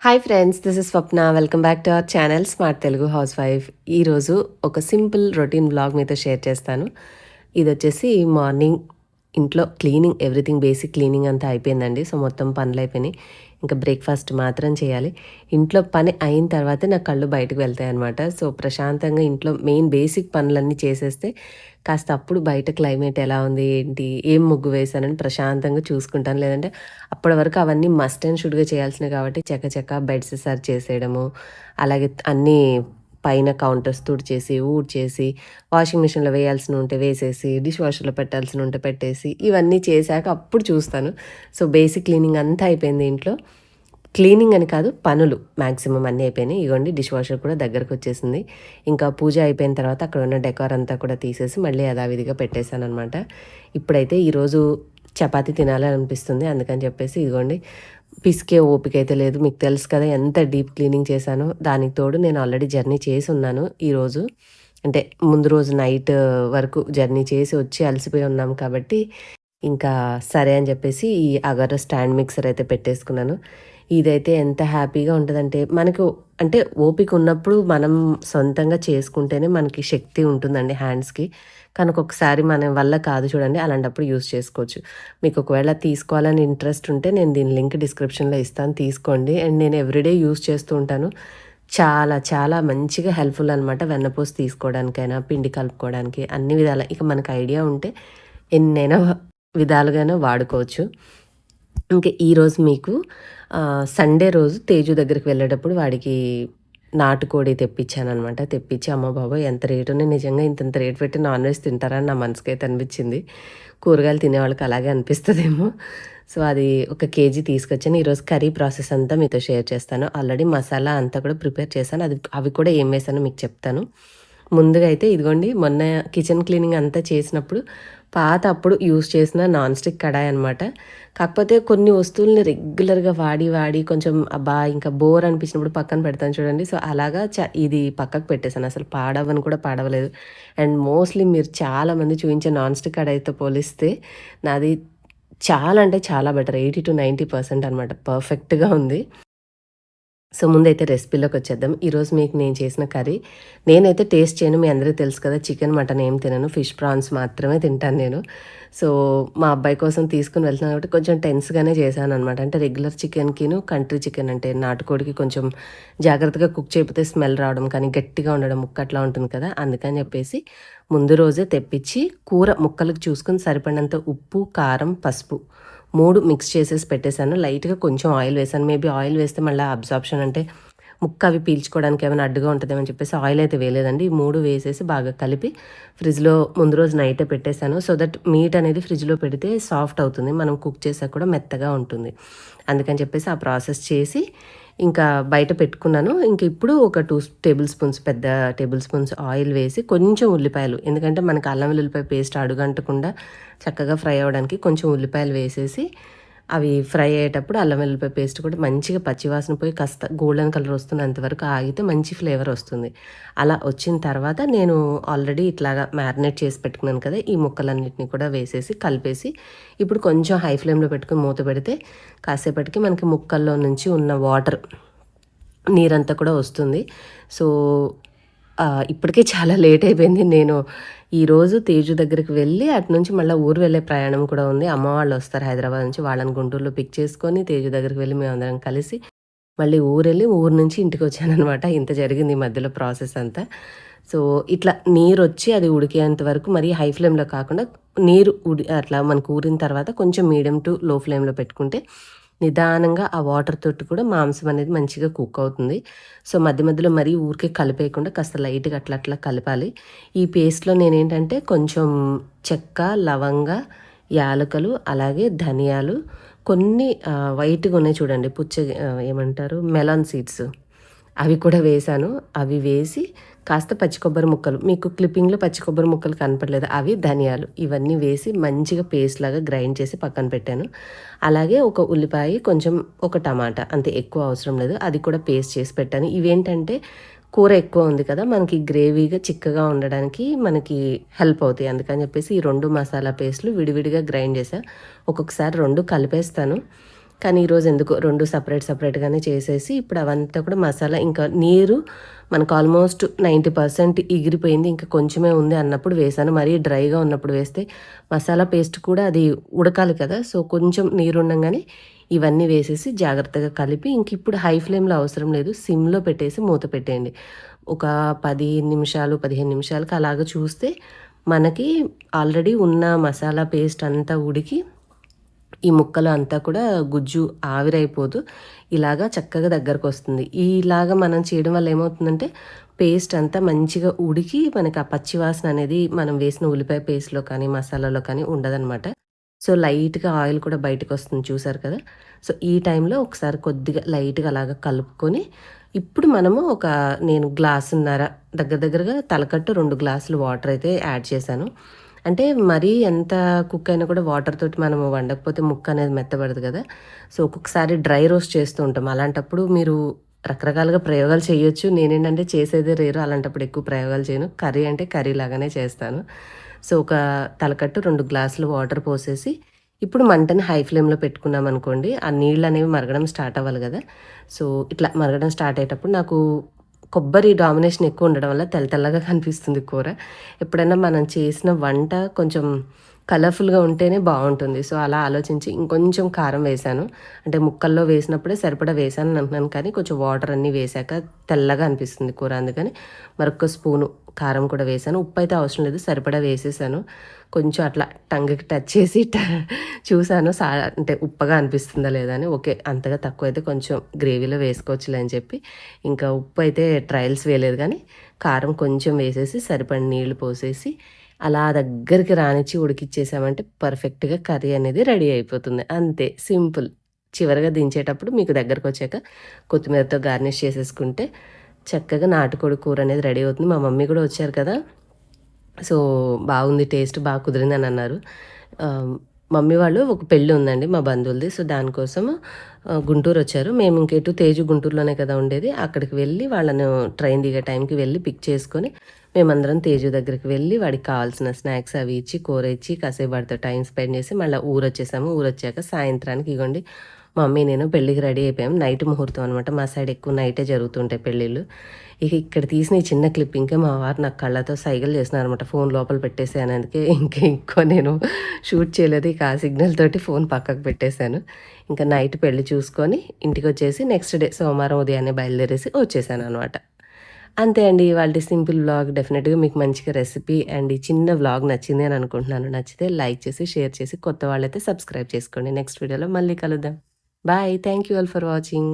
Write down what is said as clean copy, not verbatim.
Hi friends, this is Swapna. Welcome back to our channel smart Telugu house wife. ఈరోజు ఒక simple routine vlog మీతో share చేస్తాను. ఇది వచ్చేసి మార్నింగ్ ఇంట్లో క్లీనింగ్, ఎవ్రీథింగ్ బేసిక్ క్లీనింగ్ అంతా అయిపోయిందండి. సో మొత్తం పనులు అయిపోయినాయి. ఇంకా బ్రేక్ఫాస్ట్ మాత్రం చేయాలి. ఇంట్లో పని అయిన తర్వాతే నా కళ్ళు బయటకు వెళ్తాయి అనమాట. సో ప్రశాంతంగా ఇంట్లో మెయిన్ బేసిక్ పనులన్నీ చేసేస్తే కాస్త అప్పుడు బయట క్లైమేట్ ఎలా ఉంది, ఏంటి, ఏం ముగ్గు వేశానని ప్రశాంతంగా చూసుకుంటాను. లేదంటే అప్పటి వరకు అవన్నీ మస్ట్ అండ్ షుడ్గా చేయాల్సినవి కాబట్టి చక్క బెడ్స్ సర్చ్ చేసేయడము, అలాగే అన్నీ పైన కౌంటర్స్ తుడిచేసి ఊడ్చేసి వాషింగ్ మిషన్లో వేయాల్సిన ఉంటే వేసేసి డిష్ వాషర్లో పెట్టాల్సిన ఉంటే పెట్టేసి ఇవన్నీ చేశాక అప్పుడు చూస్తాను. సో బేసిక్ క్లీనింగ్ అంతా అయిపోయింది ఇంట్లో. క్లీనింగ్ అని కాదు, పనులు మ్యాక్సిమం అన్నీ అయిపోయినాయి. ఇగోండి డిష్ వాషర్ కూడా దగ్గరకు వచ్చేసింది. ఇంకా పూజ అయిపోయిన తర్వాత అక్కడ ఉన్న డెకార్ అంతా కూడా తీసేసి మళ్ళీ యథావిధిగా పెట్టేశాను అనమాట. ఇప్పుడైతే ఈరోజు చపాతీ తినాలని అనిపిస్తుంది. అందుకని చెప్పేసి ఇదిగోండి పిసికే ఓపిక అయితే లేదు. మీకు తెలుసు కదా ఎంత డీప్ క్లీనింగ్ చేశానో. దానికి తోడు నేను ఆల్రెడీ జర్నీ చేసి ఉన్నాను ఈరోజు. అంటే ముందు రోజు నైట్ వరకు జర్నీ చేసి వచ్చి అలసిపోయి ఉన్నాం కాబట్టి ఇంకా సరే అని చెప్పేసి ఈ అగర్ స్టాండ్ మిక్సర్ అయితే పెట్టేసుకున్నాను. ఇదైతే ఎంత హ్యాపీగా ఉంటుందంటే మనకు, అంటే ఓపిక ఉన్నప్పుడు మనం సొంతంగా చేసుకుంటేనే మనకి శక్తి ఉంటుందండి హ్యాండ్స్కి. కనుక ఒకసారి మన వల్ల కాదు చూడండి, అలాంటప్పుడు యూస్ చేసుకోవచ్చు. మీకు ఒకవేళ తీసుకోవాలని ఇంట్రెస్ట్ ఉంటే నేను దీని లింక్ డిస్క్రిప్షన్లో ఇస్తాను, తీసుకోండి. అండ్ నేను ఎవ్రీడే యూస్ చేస్తూ ఉంటాను. చాలా మంచిగా హెల్ప్ఫుల్ అనమాట. వెన్నపూస తీసుకోవడానికైనా పిండి కలుపుకోవడానికి అన్ని విధాల ఇక మనకు ఐడియా ఉంటే ఎన్నైనా విధాలుగానే వాడుకోవచ్చు. ఇంకా ఈరోజు మీకు సండే రోజు తేజు దగ్గరికి వెళ్ళేటప్పుడు వాడికి నాటుకోడి తెప్పించానమాట. తెప్పించి అమ్మ బాబోయ్ ఎంత రేటునే, నిజంగా ఇంతంత రేటు పెట్టి నాన్ వెజ్ తింటారని నా మనసుకైతే అనిపించింది. కూరగాయలు తినేవాళ్ళకి అలాగే అనిపిస్తుందేమో. సో అది 1 కేజీ తీసుకొచ్చాను. ఈరోజు కర్రీ ప్రాసెస్ అంతా మీతో షేర్ చేస్తాను. ఆల్రెడీ మసాలా అంతా కూడా ప్రిపేర్ చేశాను. అవి కూడా ఏం వేసానో మీకు చెప్తాను. ముందుగా అయితే ఇదిగోండి, మొన్న కిచెన్ క్లీనింగ్ అంతా చేసినప్పుడు పాత అప్పుడు యూజ్ చేసిన నాన్ స్టిక్ కడాయి అనమాట. కాకపోతే కొన్ని వస్తువుల్ని రెగ్యులర్గా వాడి కొంచెం అబ్బా ఇంకా బోర్ అనిపించినప్పుడు పక్కన పెడతాను చూడండి. సో అలాగా ఇది పక్కకు పెట్టేశాను. అసలు పాడవని కూడా పాడవలేదు. అండ్ మోస్ట్లీ మీరు చాలామంది చూపించే నాన్ స్టిక్ కడాయితో పోలిస్తే నాది చాలా అంటే చాలా బెటర్. 80-90% అనమాట. పర్ఫెక్ట్గా ఉంది. సో ముందైతే రెసిపీలోకి వచ్చేద్దాం. ఈరోజు మీకు నేను చేసిన కర్రీ నేనైతే టేస్ట్ చేయను. మీ అందరికీ తెలుసు కదా, చికెన్ మటన్ ఏం తినను, ఫిష్ ప్రాన్స్ మాత్రమే తింటాను నేను. సో మా అబ్బాయి కోసం తీసుకుని వెళ్తున్నాను కాబట్టి కొంచెం టెన్స్గానే చేశాను అనమాట. అంటే రెగ్యులర్ చికెన్కిను కంట్రీ చికెన్ అంటే నాటుకోడికి కొంచెం జాగ్రత్తగా కుక్ చేయకపోతే స్మెల్ రావడం కానీ గట్టిగా ఉండడం ముక్క అట్లా ఉంటుంది కదా. అందుకని చెప్పేసి ముందు రోజే తెప్పించి కూర ముక్కలకు చూసుకుని సరిపడినంత ఉప్పు, కారం, పసుపు 3 మిక్స్ చేసేసి పెట్టేశాను. లైట్గా కొంచెం ఆయిల్ వేసాను. మేబీ ఆయిల్ వేస్తే మళ్ళీ అబ్జార్ప్షన్ అంటే ముక్క అవి పీల్చుకోవడానికి ఏమైనా అడ్డుగా ఉంటుందేమని చెప్పేసి ఆయిల్ అయితే వేయలేదండి. ఈ 3 వేసేసి బాగా కలిపి ఫ్రిడ్జ్లో ముందు రోజు నైటే పెట్టేశాను. సో దట్ మీట్ అనేది ఫ్రిడ్జ్లో పెడితే సాఫ్ట్ అవుతుంది, మనం కుక్ చేసాక కూడా మెత్తగా ఉంటుంది. అందుకని చెప్పేసి ఆ ప్రాసెస్ చేసి ఇంకా బయట పెట్టుకున్నాను. ఇంక ఇప్పుడు ఒక 2 టేబుల్ స్పూన్స్, పెద్ద టేబుల్ స్పూన్స్ ఆయిల్ వేసి కొంచెం ఉల్లిపాయలు, ఎందుకంటే మనకు అల్లం వెల్లుల్లిపాయ పేస్ట్ అడుగంటకుండా చక్కగా ఫ్రై అవ్వడానికి కొంచెం ఉల్లిపాయలు వేసేసి అవి ఫ్రై అయ్యేటప్పుడు అల్లం వెల్లుల్లిపాయ పేస్ట్ కూడా మంచిగా పచ్చివాసన పోయి కాస్త గోల్డెన్ కలర్ వస్తున్నంత వరకు ఆగితే మంచి ఫ్లేవర్ వస్తుంది. అలా వచ్చిన తర్వాత నేను ఆల్రెడీ ఇట్లాగా మ్యారినేట్ చేసి పెట్టుకున్నాను కదా, ఈ ముక్కలన్నిటిని కూడా వేసేసి కలిపేసి ఇప్పుడు కొంచెం హై ఫ్లేమ్లో పెట్టుకుని మూత పెడితే కాసేపటికి మనకి ముక్కల్లో నుంచి ఉన్న వాటర్ నీరంతా కూడా వస్తుంది. సో ఇప్పటికే చాలా లేట్ అయిపోయింది. నేను ఈరోజు తేజు దగ్గరికి వెళ్ళి అటు నుంచి మళ్ళీ ఊరు వెళ్ళే ప్రయాణం కూడా ఉంది. అమ్మ వాళ్ళు వస్తారు హైదరాబాద్ నుంచి, వాళ్ళని గుంటూరులో పిక్ చేసుకొని తేజు దగ్గరికి వెళ్ళి మేమందరం కలిసి మళ్ళీ ఊరెళ్ళి ఊరు నుంచి ఇంటికి వచ్చానమాట. ఇంత జరిగింది ఈ మధ్యలో ప్రాసెస్ అంతా. సో ఇట్లా నీరు వచ్చి అది ఉడికేంత వరకు మరీ హై ఫ్లేమ్లో కాకుండా నీరు అట్లా మనకు ఊరిన తర్వాత కొంచెం మీడియం టు లో ఫ్లేమ్లో పెట్టుకుంటే నిదానంగా ఆ వాటర్ తోటి కూడా మాంసం అనేది మంచిగా కుక్ అవుతుంది. సో మధ్య మధ్యలో మరీ ఊరికే కలిపేయకుండా కాస్త లైట్గా అట్లా కలపాలి. ఈ పేస్ట్లో నేనేంటంటే కొంచెం చెక్క, లవంగ, యాలకులు, అలాగే ధనియాలు, కొన్ని వైట్గా ఉన్నాయి చూడండి, ఏమంటారు, మెలాన్ సీడ్స్, అవి కూడా వేశాను. అవి వేసి కాస్త పచ్చి కొబ్బరి ముక్కలు, మీకు క్లిప్పింగ్లో పచ్చి కొబ్బరి ముక్కలు కనపడలేదు, అవి ధనియాలు, ఇవన్నీ వేసి మంచిగా పేస్ట్ లాగా గ్రైండ్ చేసి పక్కన పెట్టాను. అలాగే ఒక ఉల్లిపాయ, కొంచెం ఒక టమాటా, అంతే, ఎక్కువ అవసరం లేదు, అది కూడా పేస్ట్ చేసి పెట్టాను. ఇవేంటంటే కూర ఎక్కువ ఉంది కదా, మనకి గ్రేవీగా చిక్కగా ఉండడానికి మనకి హెల్ప్ అవుతాయి. అందుకని చెప్పేసి ఈ 2 మసాలా పేస్ట్లు విడివిడిగా గ్రైండ్ చేసా. ఒక్కొక్కసారి 2 కలిపేస్తాను. కానీ ఈరోజు ఎందుకో 2 సెపరేట్‌గానే చేసేసి ఇప్పుడు అవంతా కూడా మసాలా ఇంకా నీరు మనకు ఆల్మోస్ట్ 90% ఎగిరిపోయింది. ఇంకా కొంచెమే ఉంది అన్నప్పుడు వేశాను. మరీ డ్రైగా ఉన్నప్పుడు వేస్తే మసాలా పేస్ట్ కూడా అది ఉడకాలి కదా! సో, కొంచెం నీరుండంగానే ఇవన్నీ వేసేసి జాగ్రత్తగా కలిపి ఇంకిప్పుడు హై ఫ్లేమ్‌లో అవసరం లేదు. సిమ్‌లో పెట్టేసి మూత పెట్టేయండి. ఒక 10 నిమిషాలు, 15 నిమిషాలకి అలాగ చూస్తే మనకి ఆల్రెడీ ఉన్న మసాలా పేస్ట్ అంతా ఉడికి ఈ ముక్కలు అంతా కూడా గుజ్జు ఆవిరైపోతూ ఇలాగా చక్కగా దగ్గరకొస్తుంది. ఇలాగ మనం చేయడం వల్ల ఏమవుతుందంటే పేస్ట్ అంతా మంచిగా ఉడికి మనకి ఆ పచ్చి వాసన అనేది మనం వేసిన ఉల్లిపాయ పేస్ట్‌లో కానీ, మసాలాలో కానీ ఉండదనమాట. సో, లైట్‌గా ఆయిల్ కూడా బయటకొస్తుంది చూసారు కదా! సో, ఈ టైంలో ఒకసారి కొద్దిగా లైట్‌గా అలాగా కలుపుకొని ఇప్పుడు మనము నేను గ్లాసున్నర దగ్గర దగ్గరగా తలకట్టు 2 గ్లాసులు వాటర్ అయితే యాడ్ చేశాను. అంటే మరీ ఎంత కుక్ అయినా కూడా వాటర్ తోటి మనము వండకపోతే ముక్క అనేది మెత్తబడదు కదా! సో, ఒక్కొక్కసారి డ్రై రోస్ట్ చేస్తూ ఉంటాం. అలాంటప్పుడు మీరు రకరకాలుగా ప్రయోగాలు చేయొచ్చు. నేనేంటంటే చేసేదే రేరు. అలాంటప్పుడు ఎక్కువ ప్రయోగాలు చేయను. కర్రీ అంటే కర్రీ లాగానే చేస్తాను. సో, ఒక తలకట్టు 2 గ్లాసులు వాటర్ పోసేసి ఇప్పుడు మంటని హై ఫ్లేమ్‌లో పెట్టుకున్నామనుకోండి, ఆ నీళ్ళనేవి మరగడం స్టార్ట్ అవ్వాలి గదా! సో, ఇట్లా మరగడం స్టార్ట్ అయ్యేటప్పుడు నాకు కొబ్బరి డామినేషన్ ఎక్కువ ఉండడం వల్ల తెల్ల తెల్లగా కనిపిస్తుంది కూర. ఎప్పుడైనా మనం చేసిన వంట కొంచెం కలర్‌ఫుల్‌గా ఉంటేనే బావుంటుంది. సో, అలా ఆలోచించి ఇంకొంచెం కారం వేశాను. అంటే ముక్కల్లో వేసినప్పుడే సరిపడా వేశానని అంటున్నాను కానీ కొంచెం వాటర్ అన్నీ వేశాక తెల్లగా అనిపిస్తుంది కూర. అందుకని మరొక స్పూను కారం కూడా వేశాను. ఉప్పయితే అవసరం లేదు. సరిపడా వేసేశాను. కొంచెం అట్లా టంగ్‌కి టచ్ చేసి చూసాను అంటే ఉప్పగా అనిపిస్తుందా లేదా అని. ఓకే. అంతగా తక్కువైతే కొంచెం గ్రేవీలో వేసుకోవచ్చులే అని చెప్పి ఇంకా ఉప్పు అయితే ట్రయల్స్ వేయలేదు కానీ కారం కొంచెం వేసేసి సరిపడిన నీళ్లు పోసేసి అలా దగ్గరికి రానిచ్చి ఉడికిచ్చేసామంటే పర్ఫెక్ట్‌గా కర్రీ అనేది రెడీ అయిపోతుంది. అంతే సింపుల్. చివరగా దించేటప్పుడు మీకు దగ్గరకొచ్చాక కొత్తిమీరతో గార్నిష్ చేసేసుకుంటే చక్కగా నాటుకోడి కూర అనేది రెడీ అవుతుంది. మా మమ్మీ కూడా వచ్చారు కదా! సో, బాగుంది టేస్ట్ బాగా కుదిరిందని అన్నారు. ఆహ్, మమ్మీ వాళ్ళు ఒక పెళ్లి ఉందండి మా బంధువులది. సో, దానికోసము గుంటూరొచ్చారు. మేము ఇంకెటు తేజు గుంటూరులోనే కదా ఉండేది. అక్కడికి వెళ్ళి వాళ్ళను ట్రైన్ దిగే టైంకి వెళ్ళి పిక్ చేసుకొని, మేమందరం తేజు దగ్గరికి వెళ్ళి వాడికి కావాల్సిన స్నాక్స్ అవి ఇచ్చి, కూర ఇచ్చి, కాసేపు వాడితో టైం స్పెండ్ చేసి మళ్ళా ఊరొచ్చేసాము. ఊరొచ్చాక సాయంత్రానికి ఇగోండి మా మమ్మీ నేను పెళ్ళికి రెడీ అయిపోయాం. నైట్ ముహూర్తం అనమాట. మా సైడ్ ఎక్కువ నైటే జరుగుతుంటాయి పెళ్ళిళ్ళు. ఇక ఇక్కడ తీసిన ఈ చిన్న క్లిప్పింగ్‌కే మా వారు నాకు కళ్ళతో సైగలు చేస్తున్నారనమాట. ఫోన్ లోపల పెట్టేసేయను. అందుకే ఎక్కువ నేను షూట్ చేయలేదు. ఇక ఆ సిగ్నల్ తోటి ఫోన్ పక్కకు పెట్టేశాను. ఇంకా నైట్ పెళ్లి చూసుకొని ఇంటికొచ్చేసి నెక్స్ట్ డే సోమవారం ఉదయాన్నే బయలుదేరేసి వచ్చేసాననమాట. అంతే అండి ఇవాల్టి సింపుల్ వ్లాగ్. డెఫినెట్‌గా మీకు మంచిగా రెసిపీ అండ్ ఈ చిన్న వ్లాగ్ నచ్చింది అని అనుకుంటున్నాను. నచ్చితే లైక్ చేసి, షేర్ చేసి, కొత్త వాళ్ళైతే సబ్స్క్రైబ్ చేసుకోండి. నెక్స్ట్ వీడియోలో మళ్ళీ కలుద్దాం. Bye. Thank you all for watching.